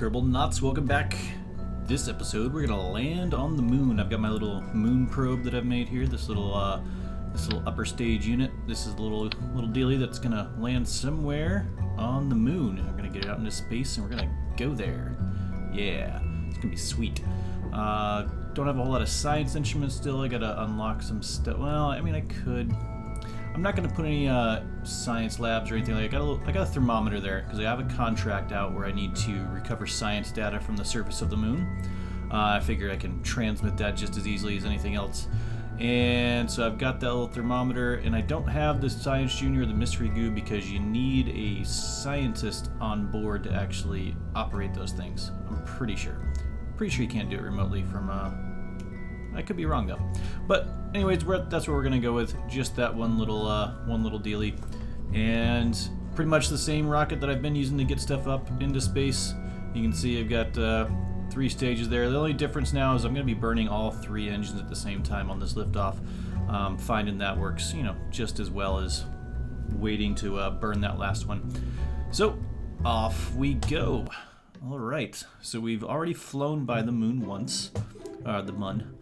Nuts. Welcome back. This episode, we're gonna land on the moon. I've got my little moon probe that I've made here. This little upper stage unit. This is the little dealie that's gonna land somewhere on the moon. We're gonna get it out into space, and we're gonna go there. Yeah, it's gonna be sweet. Don't have a whole lot of science instruments still. I gotta unlock some stuff. Well, I mean, I could. I'm not going to put any science labs or anything like that. I got a thermometer there because I have a contract out where I need to recover science data from the surface of the moon. I figure I can transmit that just as easily as anything else. And so I've got that little thermometer, and I don't have the Science Junior or the Mystery Goo because you need a scientist on board to actually operate those things. I'm pretty sure. Pretty sure you can't do it remotely from... I could be wrong though. But anyways, that's what we're gonna go with. Just that one little dealie, and pretty much the same rocket that I've been using to get stuff up into space. You can see I've got 3 stages there. The only difference now is I'm gonna be burning all 3 engines at the same time on this liftoff. Finding that works, just as well as waiting to burn that last one. So off we go. All right. So we've already flown by the moon once, the Mun.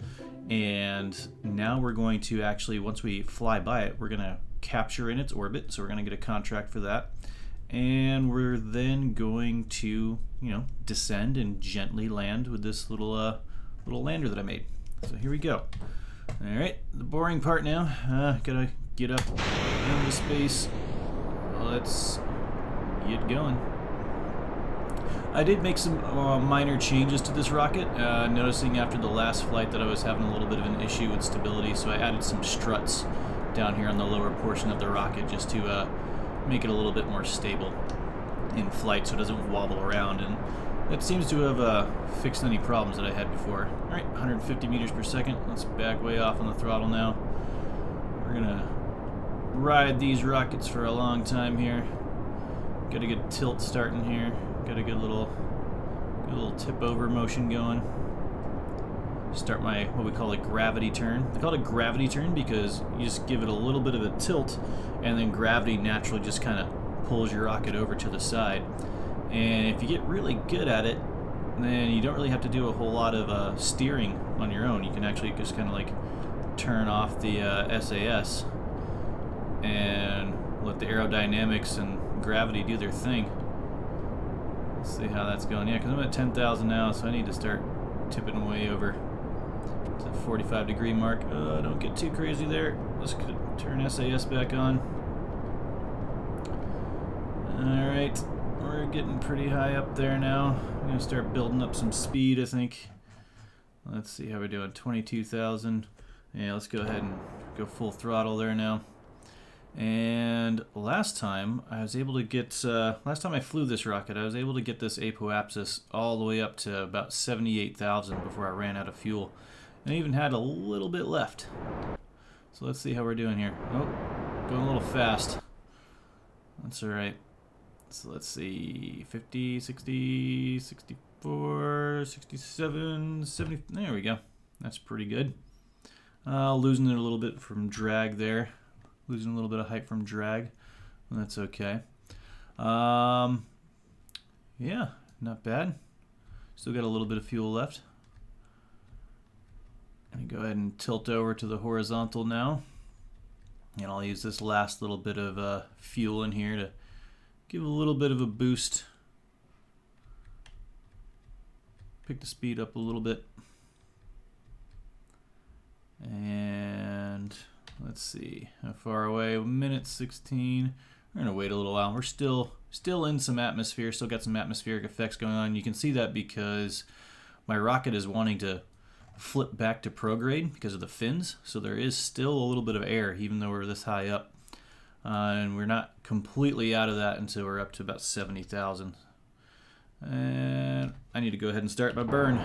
And now we're going to actually, once we fly by it, we're going to capture in its orbit. So we're going to get a contract for that. And we're then going to, descend and gently land with this little lander that I made. So here we go. All right, the boring part now. Gotta get up into space. Let's get going. I did make some minor changes to this rocket, noticing after the last flight that I was having a little bit of an issue with stability, so I added some struts down here on the lower portion of the rocket just to make it a little bit more stable in flight so it doesn't wobble around, and that seems to have fixed any problems that I had before. Alright, 150 meters per second. Let's back way off on the throttle now. We're gonna ride these rockets for a long time here. Got a good tilt starting here. Got a good little tip over motion going. Start my what we call a gravity turn. They call it a gravity turn because you just give it a little bit of a tilt, and then gravity naturally just kind of pulls your rocket over to the side. And if you get really good at it, then you don't really have to do a whole lot of steering on your own. You can actually just kind of like turn off the SAS and let the aerodynamics and gravity do their thing. Let's see how that's going. Yeah, because I'm at 10,000 now, so I need to start tipping way over to the 45-degree mark. Don't get too crazy there. Let's turn SAS back on. Alright, we're getting pretty high up there now. I'm going to start building up some speed, I think. Let's see how we're doing. 22,000. Yeah, let's go ahead and go full throttle there now. And last time I was able to get, last time I flew this rocket, I was able to get this apoapsis all the way up to about 78,000 before I ran out of fuel. And I even had a little bit left. So let's see how we're doing here. Oh, going a little fast. That's alright. So let's see, 50, 60, 64, 67, 70, there we go. That's pretty good. Losing it a little bit from drag there. Losing a little bit of height from drag. That's okay. Yeah, not bad. Still got a little bit of fuel left. Let me go ahead and tilt over to the horizontal now. And I'll use this last little bit of fuel in here to give a little bit of a boost. Pick the speed up a little bit. And let's see, how far away? Minute 16. We're gonna wait a little while. We're still in some atmosphere, still got some atmospheric effects going on. You can see that because my rocket is wanting to flip back to prograde because of the fins. So there is still a little bit of air, even though we're this high up. And we're not completely out of that until we're up to about 70,000. And I need to go ahead and start my burn.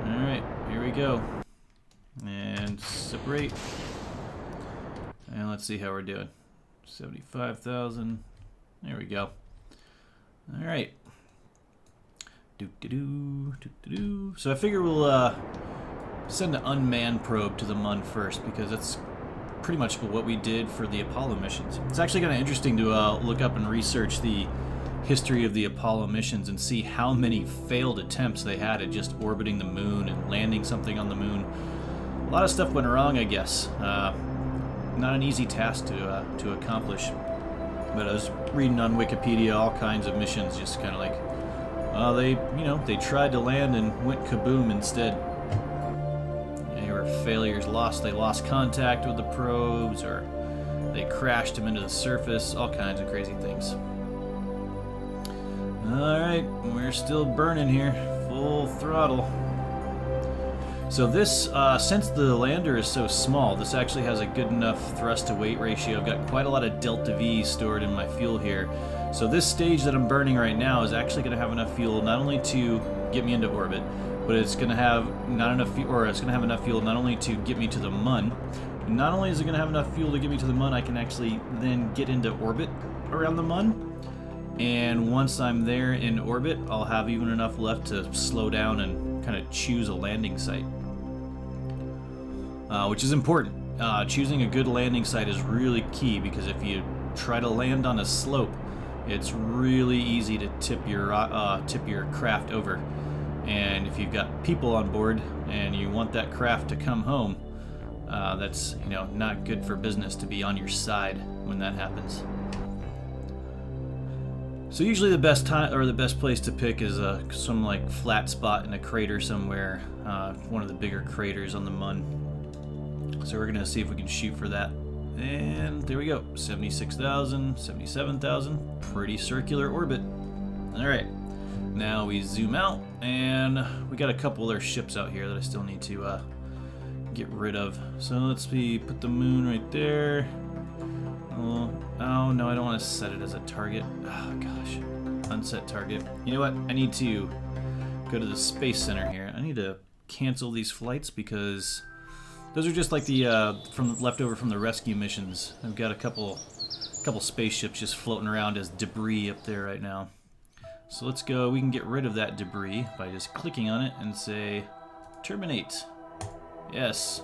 Alright, here we go. And separate. And let's see how we're doing. 75,000. There we go. All right. So I figure we'll send an unmanned probe to the Mun first because that's pretty much what we did for the Apollo missions. It's actually kind of interesting to look up and research the history of the Apollo missions and see how many failed attempts they had at just orbiting the moon and landing something on the moon. A lot of stuff went wrong, I guess. Not an easy task to accomplish. But I was reading on Wikipedia all kinds of missions, just kind of like, they tried to land and went kaboom instead. They were failures. They lost contact with the probes, or they crashed them into the surface. All kinds of crazy things. All right, we're still burning here, full throttle. So this, since the lander is so small, this actually has a good enough thrust-to-weight ratio. I've got quite a lot of delta V stored in my fuel here. So this stage that I'm burning right now is actually going to have enough fuel not only to get me into orbit, but it's going to have enough fuel not only to get me to the Mun. Not only is it going to have enough fuel to get me to the Mun, I can actually then get into orbit around the Mun. And once I'm there in orbit, I'll have even enough left to slow down and kind of choose a landing site. Which is important. Choosing a good landing site is really key, because if you try to land on a slope, it's really easy to tip your craft over. And if you've got people on board and you want that craft to come home, that's not good for business to be on your side when that happens. So usually the best time, or the best place to pick, is some like flat spot in a crater somewhere, one of the bigger craters on the Mun. So we're gonna see if we can shoot for that. And there we go, 76,000, 77,000, pretty circular orbit. All right, now we zoom out, and we got a couple other ships out here that I still need to get rid of. So let's put the moon right there. Oh no, I don't want to set it as a target. Oh gosh, unset target. You know what? I need to go to the Space Center here. I need to cancel these flights because those are just like the leftover from the rescue missions. I've got a couple spaceships just floating around as debris up there right now. So let's go. We can get rid of that debris by just clicking on it and say terminate. Yes.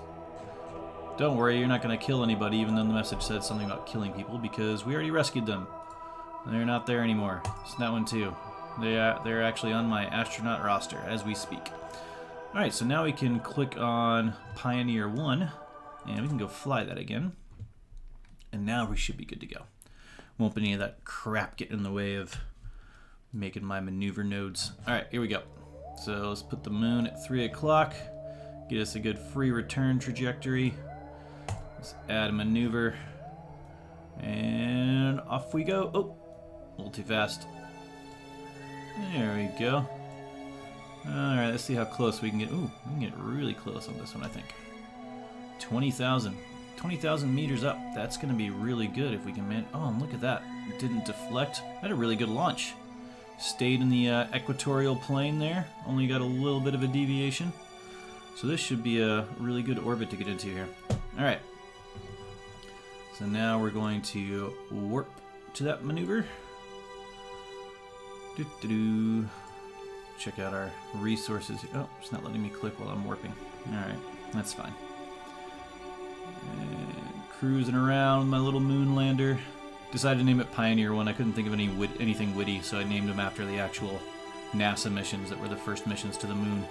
Don't worry, you're not going to kill anybody, even though the message said something about killing people, because we already rescued them. They're not there anymore. It's that one too. They're actually on my astronaut roster as we speak. Alright, so now we can click on Pioneer 1, and we can go fly that again. And now we should be good to go. Won't be any of that crap getting in the way of making my maneuver nodes. Alright, here we go. So let's put the moon at 3 o'clock. Get us a good free return trajectory. Let's add a maneuver. And off we go. Oh, a little too fast. There we go. Alright, let's see how close we can get. Ooh, we can get really close on this one, I think. 20,000. 20,000 meters up. That's going to be really good if we can man. Oh, and look at that. It didn't deflect. Had a really good launch. Stayed in the equatorial plane there. Only got a little bit of a deviation. So this should be a really good orbit to get into here. Alright. So now we're going to warp to that maneuver. Doo-doo-doo. Check out our resources. Oh, it's not letting me click while I'm warping. Alright, that's fine. And cruising around my little Mun Lander. Decided to name it Pioneer 1. I couldn't think of anything witty, so I named them after the actual NASA missions that were the first missions to the moon.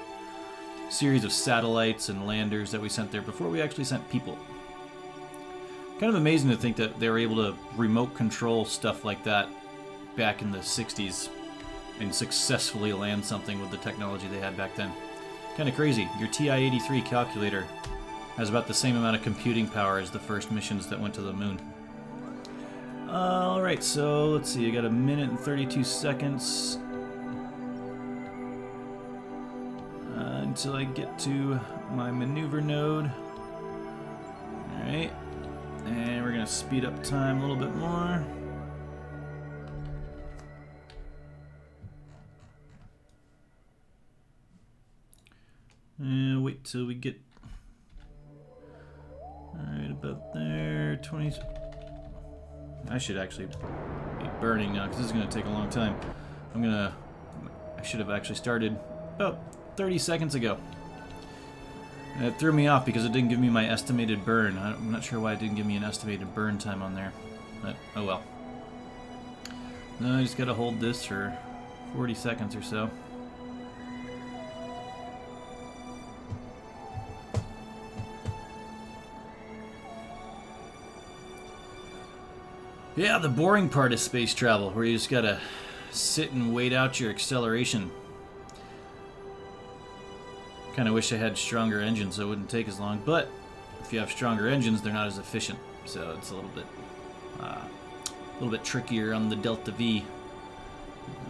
Series of satellites and landers that we sent there before we actually sent people. Kind of amazing to think that they were able to remote control stuff like that back in the 60s and successfully land something with the technology they had back then. Kind of crazy. Your TI-83 calculator has about the same amount of computing power as the first missions that went to the moon. Alright, so let's see, I got 1 minute and 32 seconds until I get to my maneuver node. Alright, and we're going to speed up time a little bit more. And wait till we get alright about there. 20. I should actually be burning now because this is going to take a long time. I should have actually started about 30 seconds ago. And it threw me off because it didn't give me my estimated burn. I'm not sure why it didn't give me an estimated burn time on there, but oh well. I just gotta hold this for 40 seconds or so. Yeah, the boring part is space travel, where you just gotta sit and wait out your acceleration. Kind of wish I had stronger engines so it wouldn't take as long, but if you have stronger engines, they're not as efficient, so it's a little bit trickier on the Delta V.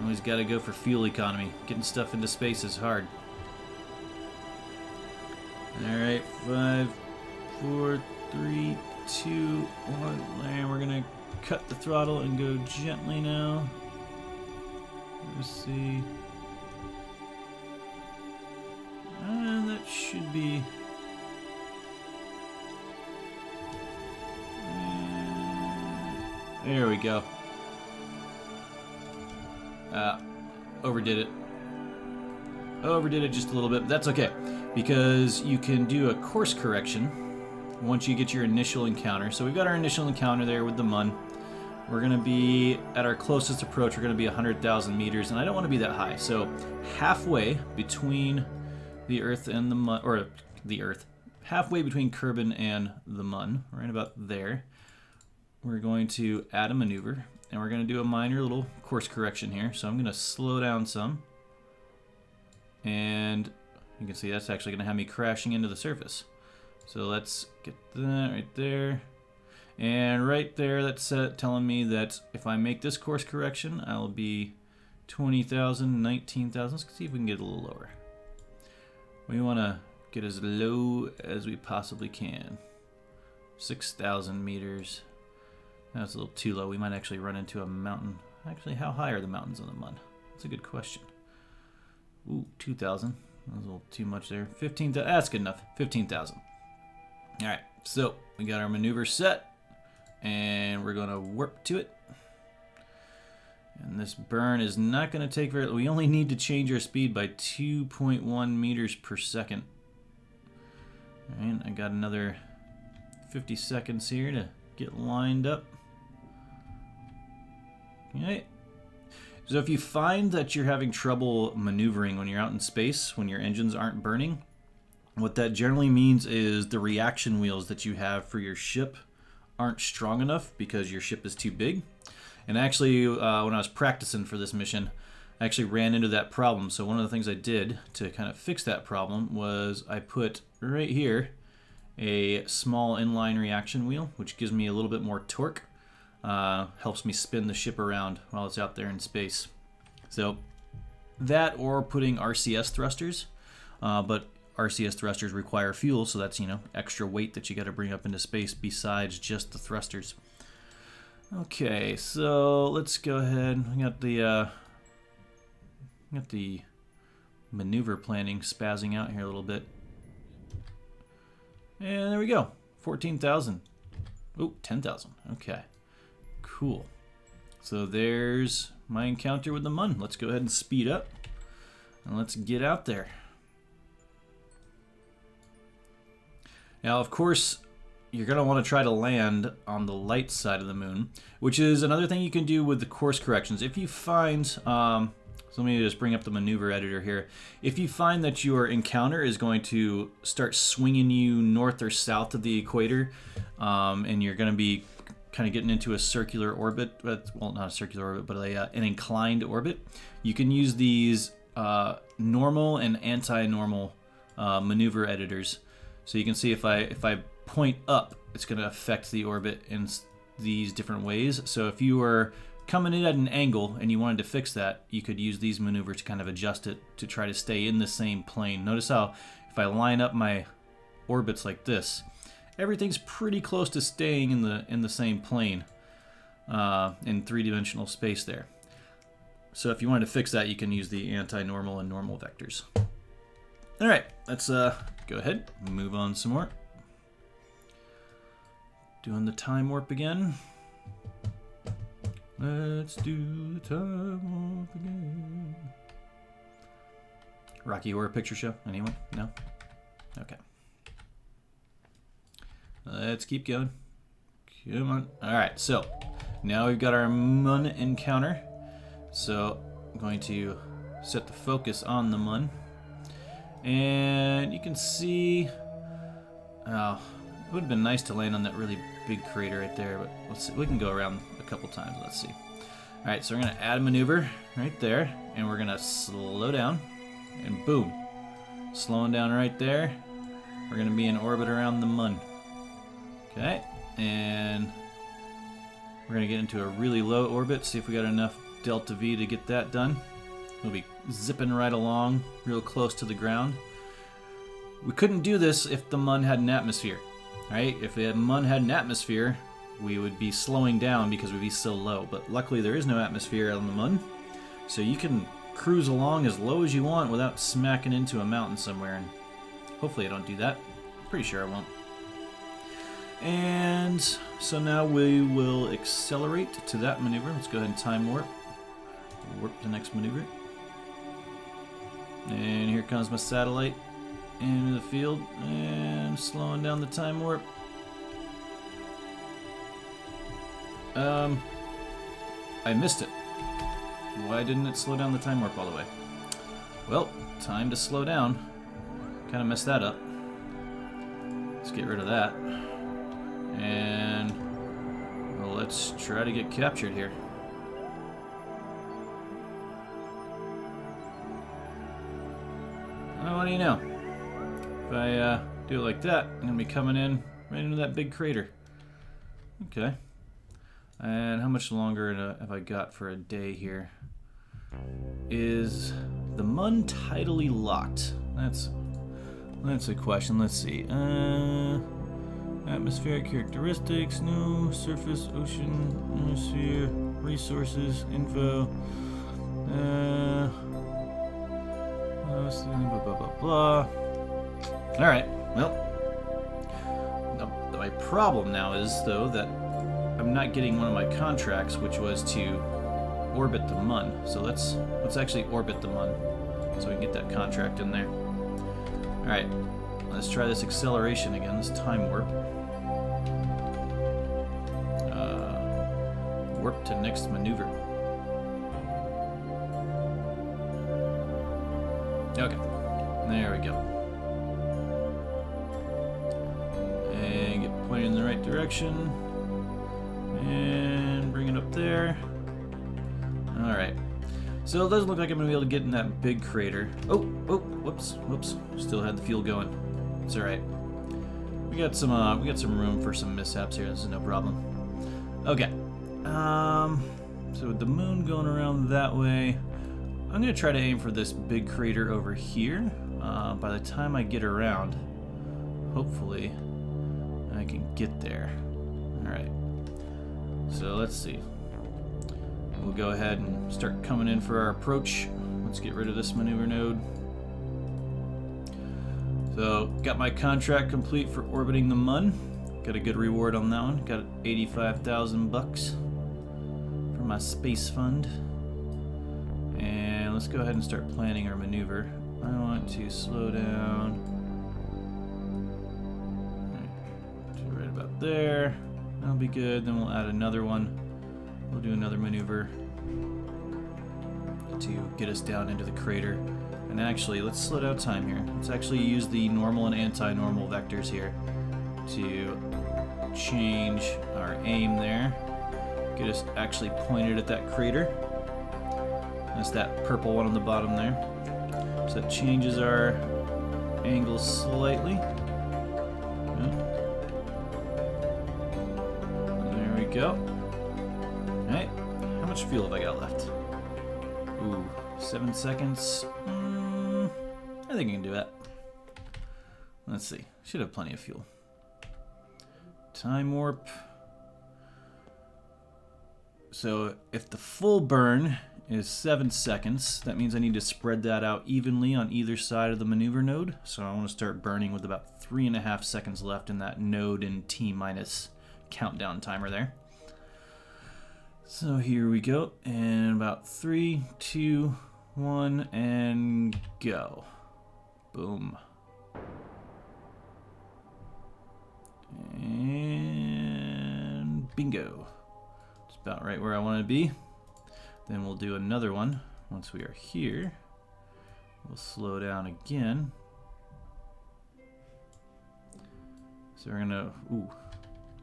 Always gotta go for fuel economy. Getting stuff into space is hard. Alright, 5, 4, 3, 2, 1, and we're gonna cut the throttle and go gently now. Let's see. That should be. There we go. Overdid it. Overdid it just a little bit, but that's okay, because you can do a course correction once you get your initial encounter. So we've got our initial encounter there with the Mun. We're going to be, at our closest approach, we're going to be 100,000 meters, and I don't want to be that high. So halfway between the Earth and the Mun, or the Earth, halfway between Kerbin and the Mun, right about there, we're going to add a maneuver, and we're going to do a minor little course correction here. So I'm going to slow down some, and you can see that's actually going to have me crashing into the surface. So let's get that right there. And right there, that's telling me that if I make this course correction, I'll be 20,000, 19,000. Let's see if we can get a little lower. We want to get as low as we possibly can. 6,000 meters. That's a little too low. We might actually run into a mountain. Actually, how high are the mountains on the Mun? That's a good question. Ooh, 2,000. That was a little too much there. 15,000. That's good enough. 15,000. All right, so we got our maneuver set. And we're going to warp to it. And this burn is not going to take very... We only need to change our speed by 2.1 meters per second. And I got another 50 seconds here to get lined up. Okay. So if you find that you're having trouble maneuvering when you're out in space, when your engines aren't burning, what that generally means is the reaction wheels that you have for your ship aren't strong enough because your ship is too big. And actually, when I was practicing for this mission, I actually ran into that problem. So one of the things I did to kind of fix that problem was I put right here a small inline reaction wheel, which gives me a little bit more torque. Helps me spin the ship around while it's out there in space. So that, or putting RCS thrusters, but RCS thrusters require fuel, so that's, extra weight that you got to bring up into space besides just the thrusters. Okay, so let's go ahead. We got the maneuver planning spazzing out here a little bit. And there we go. 14,000. Oh, 10,000. Okay. Cool. So there's my encounter with the Mun. Let's go ahead and speed up. And let's get out there. Now, of course, you're going to want to try to land on the light side of the moon, which is another thing you can do with the course corrections. If you find, so let me just bring up the maneuver editor here. If you find that your encounter is going to start swinging you north or south of the equator, and you're going to be kind of getting into a circular orbit, well, not a circular orbit, but an inclined orbit, you can use these normal and anti-normal maneuver editors. So you can see if I point up, it's going to affect the orbit in these different ways. So if you were coming in at an angle and you wanted to fix that, you could use these maneuvers to kind of adjust it to try to stay in the same plane. Notice how if I line up my orbits like this, everything's pretty close to staying in the same plane in three-dimensional space there. So if you wanted to fix that, you can use the anti-normal and normal vectors. All right, let's go ahead, move on some more. Doing the time warp again. Let's do the time warp again. Rocky Horror Picture Show? Anyone? No? Okay. Let's keep going. Come on. All right, so now we've got our Mun encounter. So I'm going to set the focus on the Mun. And you can see, oh, it would have been nice to land on that really big crater right there, but let's see. We can go around a couple times. Let's see. All right, so we're going to add a maneuver right there, and we're going to slow down, and boom. Slowing down right there. We're going to be in orbit around the Mun. Okay, and we're going to get into a really low orbit, see if we got enough delta V to get that done. We'll be zipping right along, real close to the ground. We couldn't do this if the Mun had an atmosphere, right? If the Mun had an atmosphere, we would be slowing down because we'd be so low. But luckily there is no atmosphere on the Mun, so you can cruise along as low as you want without smacking into a mountain somewhere. And hopefully I don't do that. I'm pretty sure I won't. And so now we will accelerate to that maneuver. Let's go ahead and time warp. Warp to the next maneuver. And here comes my satellite into the field, and slowing down the time warp. I missed it. Why didn't it slow down the time warp all the way? Well, time to slow down. Kind of messed that up. Let's get rid of that. And well, let's try to get captured here. Oh, what do you know? If I do it like that, I'm going to be coming in right into that big crater. Okay. And how much longer have I got for a day here? Is the Mun tidally locked? That's a question. Let's see. Atmospheric characteristics, no. Surface, ocean, atmosphere, resources, info. Blah, blah, blah, blah. Alright, well. My problem now is, though, that I'm not getting one of my contracts, which was to orbit the Mun. So let's actually orbit the Mun so we can get that contract in there. Alright, let's try this acceleration again, this time warp. Warp to next maneuver. Okay, there we go. And get pointed in the right direction. And bring it up there. Alright. So it doesn't look like I'm going to be able to get in that big crater. Oh, whoops. Still had the fuel going. It's alright. We got some room for some mishaps here. This is no problem. Okay. So with the Mun going around that way, I'm going to try to aim for this big crater over here. By the time I get around, hopefully I can get there. Alright. So let's see. We'll go ahead and start coming in for our approach. Let's get rid of this maneuver node. So, got my contract complete for orbiting the Mun. Got a good reward on that one. Got 85,000 bucks for my space fund. And let's go ahead and start planning our maneuver. I want to slow down. Right about there. That'll be good. Then we'll add another one. We'll do another maneuver to get us down into the crater. And actually, let's slow down time here. Let's actually use the normal and anti-normal vectors here to change our aim there. Get us actually pointed at that crater. That's that purple one on the bottom there. So that changes our angle slightly. There we go. Alright, how much fuel have I got left? Ooh, 7 seconds. I think I can do that. Let's see. Should have plenty of fuel. Time warp. So if the full burn is 7 seconds, that means I need to spread that out evenly on either side of the maneuver node. So I want to start burning with about 3.5 seconds left in that node and T-minus countdown timer there. So here we go. And about 3, 2, 1, and go. Boom. And bingo. It's about right where I want to be. Then we'll do another one once we are here. We'll slow down again. So we're gonna, ooh,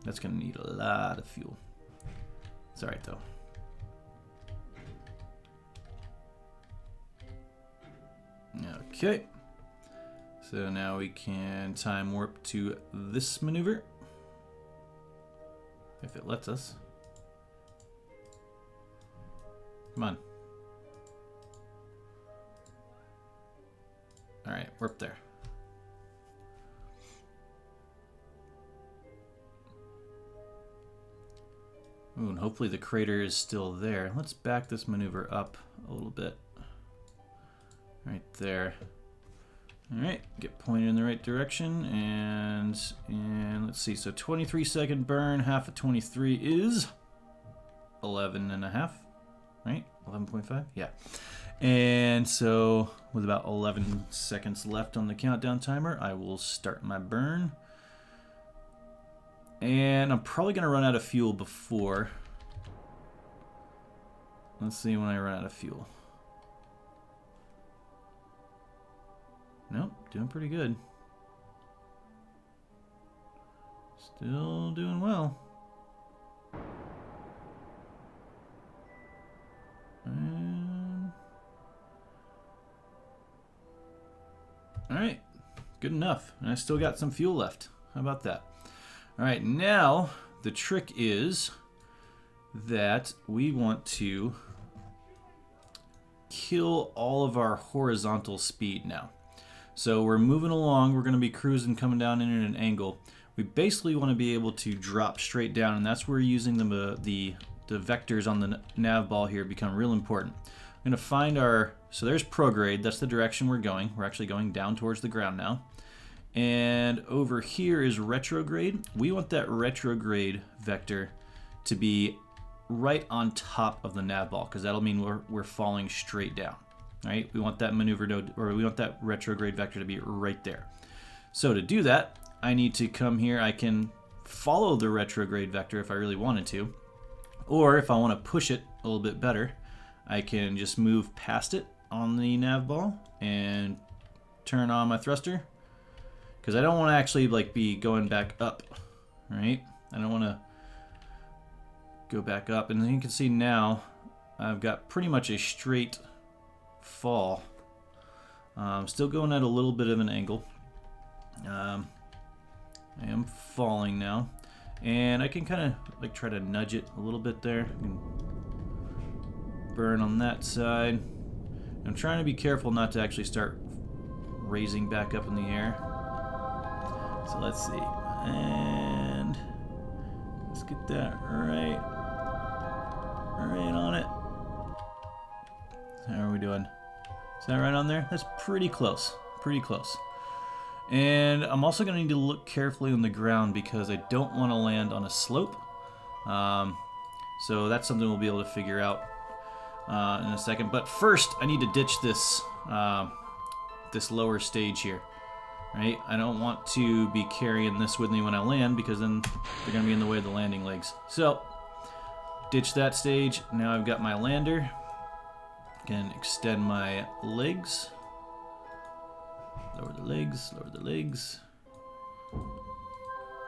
that's gonna need a lot of fuel. It's all right though. Okay. So now we can time warp to this maneuver. If it lets us. Come on. All right, warp there. Ooh, and hopefully the crater is still there. Let's back this maneuver up a little bit. Right there. All right, get pointed in the right direction, and let's see. So 23-second burn, half of 23 is 11.5, right? 11.5, yeah. And so with about 11 seconds left on the countdown timer, I will start my burn. And I'm probably gonna run out of fuel before. Let's see when I run out of fuel. Nope, doing pretty good. Still doing well. And... Alright, good enough. And I still got some fuel left. How about that? Alright, now the trick is that we want to kill all of our horizontal speed now. So we're moving along, we're going to be cruising, coming down in at an angle. We basically want to be able to drop straight down, and that's where using the vectors on the nav ball here become real important. I'm going to find our, so there's prograde, that's the direction we're going. We're actually going down towards the ground now. And over here is retrograde. We want that retrograde vector to be right on top of the nav ball, because that'll mean we're falling straight down. Right? We want that maneuver node, or we want that retrograde vector to be right there. So to do that, I need to come here. I can follow the retrograde vector if I really wanted to, or if I want to push it a little bit better, I can just move past it on the nav ball and turn on my thruster, because I don't want to actually like be going back up, right? I don't want to go back up, and then you can see now I've got pretty much a straight fall. Still going at a little bit of an angle. I am falling now, and I can kind of like try to nudge it a little bit there. I can burn on that side. I'm trying to be careful not to actually start raising back up in the air. So let's see, and let's get that right on it. How are we doing? Is that right on there? That's pretty close. Pretty close. And I'm also going to need to look carefully on the ground because I don't want to land on a slope. So that's something we'll be able to figure out in a second. But first, I need to ditch this this lower stage here. Right? I don't want to be carrying this with me when I land, because then they're going to be in the way of the landing legs. So, ditch that stage. Now I've got my lander. Can extend my legs. Lower the legs, lower the legs.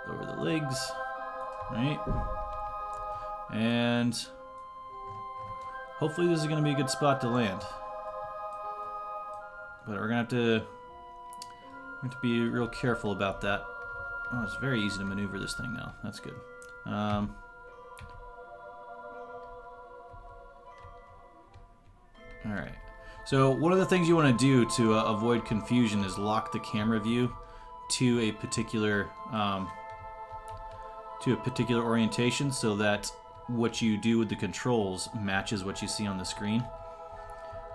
Lower the legs. Right? And hopefully this is going to be a good spot to land. But we're going to have to be real careful about that. Oh, it's very easy to maneuver this thing now. That's good. Alright. So one of the things you want to do to avoid confusion is lock the camera view to a particular orientation, so that what you do with the controls matches what you see on the screen.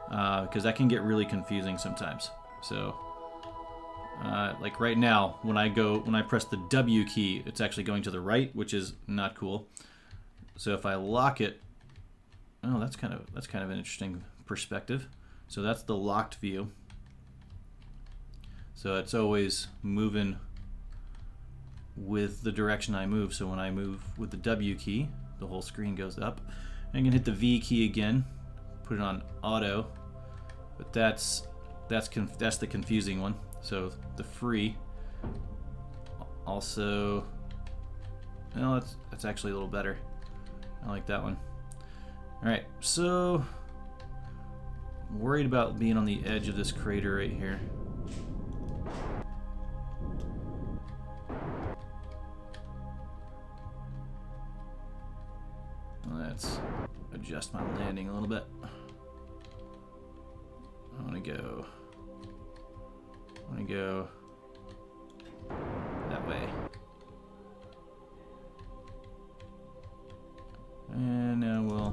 Because that can get really confusing sometimes. So like right now, when I press the W key, it's actually going to the right, which is not cool. So if I lock it, oh, that's kind of an interesting perspective. So that's the locked view. So it's always moving with the direction I move. So when I move with the W key, the whole screen goes up. And I can hit the V key again put it on auto, but that's the confusing one. So the free also, well, that's actually a little better. I like that one. All right, so I'm worried about being on the edge of this crater right here. Let's adjust my landing a little bit. I want to go that way. And now we'll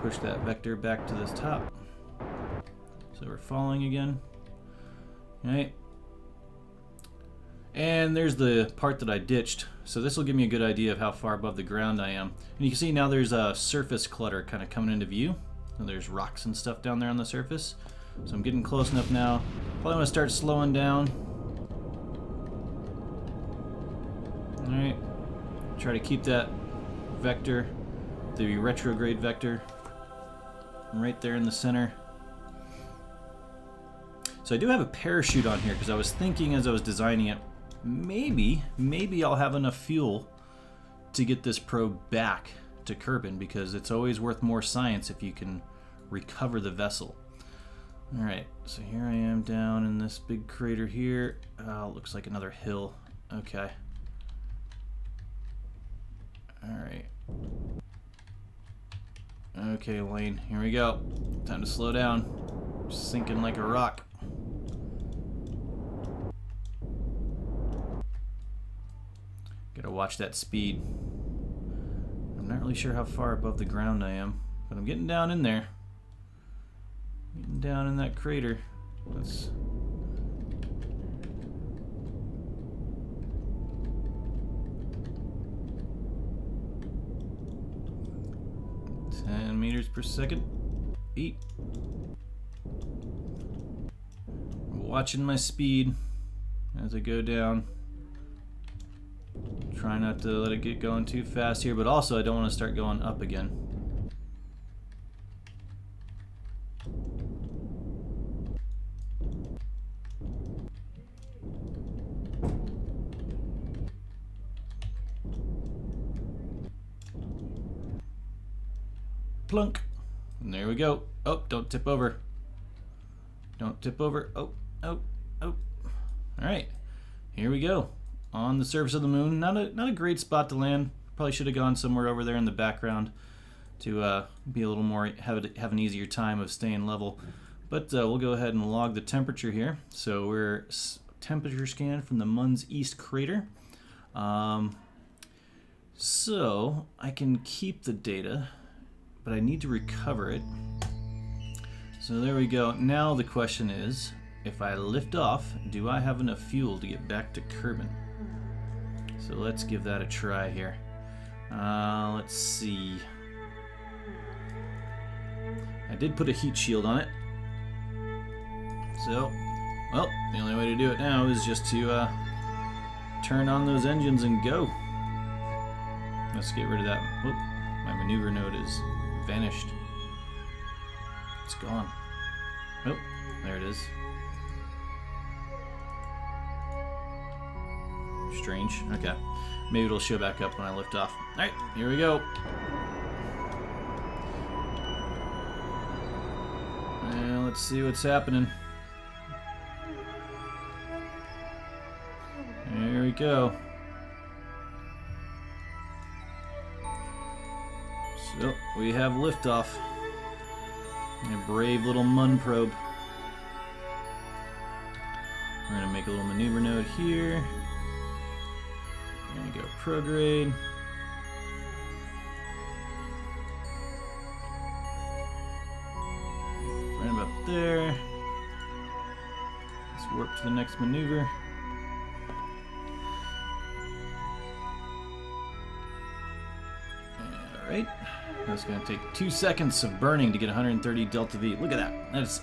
push that vector back to this top. So we're falling again. All right. And there's the part that I ditched. So this will give me a good idea of how far above the ground I am. And you can see now there's a surface clutter kind of coming into view. And there's rocks and stuff down there on the surface. So I'm getting close enough now. Probably want to start slowing down. Alright. Try to keep that vector, the retrograde vector, right there in the center. So I do have a parachute on here because I was thinking as I was designing it, maybe I'll have enough fuel to get this probe back to Kerbin, because it's always worth more science if you can recover the vessel. Alright, so here I am down in this big crater here. Looks like another hill. Okay. Alright. Okay, Lane, here we go. Time to slow down. Sinking like a rock. Gotta watch that speed. I'm not really sure how far above the ground I am, but I'm getting down in there. Getting down in that crater. Let's... meters per second. 8. Watching my speed as I go down. Try not to let it get going too fast here, but also I don't want to start going up again. Plunk. And there we go. Oh, don't tip over. Don't tip over. Oh, oh, oh. Alright. Here we go. On the surface of the moon. Not a great spot to land. Probably should have gone somewhere over there in the background to be a little more, have an easier time of staying level. But we'll go ahead and log the temperature here. So we're temperature scan from the Mun's East crater. So I can keep the data, but I need to recover it. So there we go. Now the question is, if I lift off, do I have enough fuel to get back to Kerbin? So let's give that a try here. Let's see. I did put a heat shield on it. So, well, the only way to do it now is just to turn on those engines and go. Let's get rid of that. Whoop, my maneuver node is vanished. It's gone. Oh, there it is. Strange. Okay. Maybe it'll show back up when I lift off. Alright, here we go. And let's see what's happening. There we go. So, we have liftoff. A brave little Mun probe. We're going to make a little maneuver node here. There we go, prograde. Right about there. Let's warp to the next maneuver. Alright. That's going to take 2 seconds of burning to get 130 delta V. Look at that. That is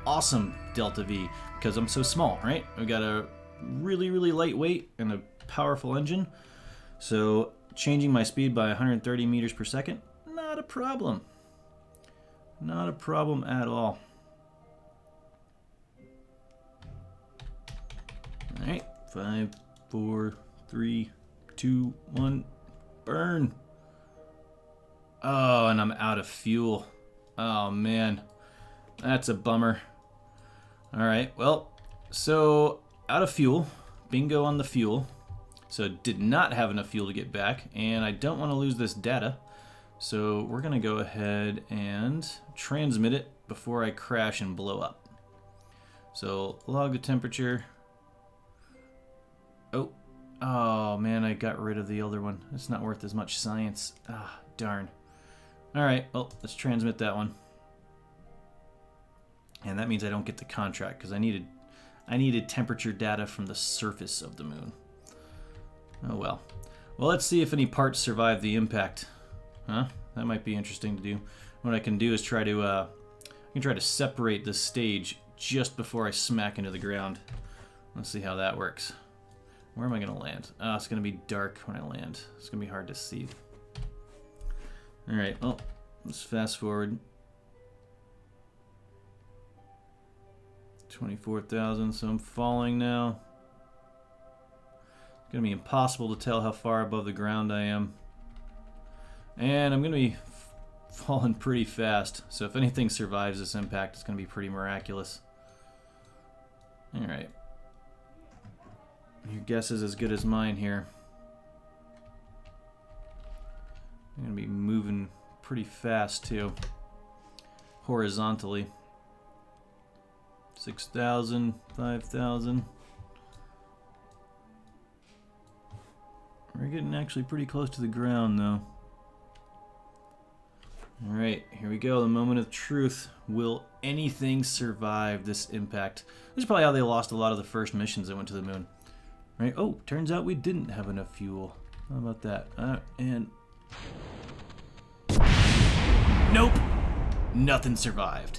awesome delta V because I'm so small, right? We got a really, really lightweight and a powerful engine. So changing my speed by 130 meters per second, not a problem. Not a problem at all. Alright, 5, 4, 3, 2, 1, burn! Oh, and I'm out of fuel. Oh man, that's a bummer. Alright, well, so out of fuel. Bingo on the fuel. So did not have enough fuel to get back, and I don't want to lose this data. So we're going to go ahead and transmit it before I crash and blow up. So log the temperature. Oh man, I got rid of the other one. It's not worth as much science. Ah, darn. Alright, well, let's transmit that one. And that means I don't get the contract, because I needed temperature data from the surface of the moon. Oh well. Well, let's see if any parts survive the impact. Huh? That might be interesting to do. What I can do is try to separate this stage just before I smack into the ground. Let's see how that works. Where am I going to land? Oh, it's going to be dark when I land. It's going to be hard to see. Alright, well, let's fast forward. 24,000, so I'm falling now. It's going to be impossible to tell how far above the ground I am. And I'm going to be falling pretty fast, so if anything survives this impact, it's going to be pretty miraculous. Alright. Your guess is as good as mine here. I'm going to be moving pretty fast too. Horizontally. 6,000, 5,000. We're getting actually pretty close to the ground though. Alright, here we go. The moment of truth. Will anything survive this impact? This is probably how they lost a lot of the first missions that went to the moon. Right? Oh, turns out we didn't have enough fuel. How about that? And... Nope! Nothing survived.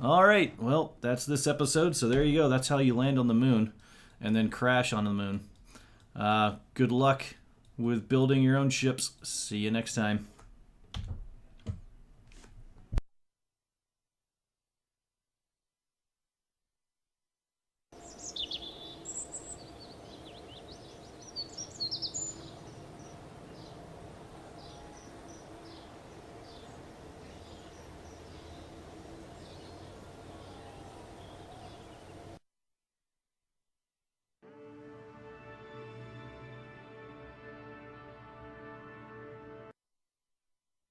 Alright, well, that's this episode. So there you go. That's how you land on the moon and then crash on the moon. Good luck with building your own ships. See you next time.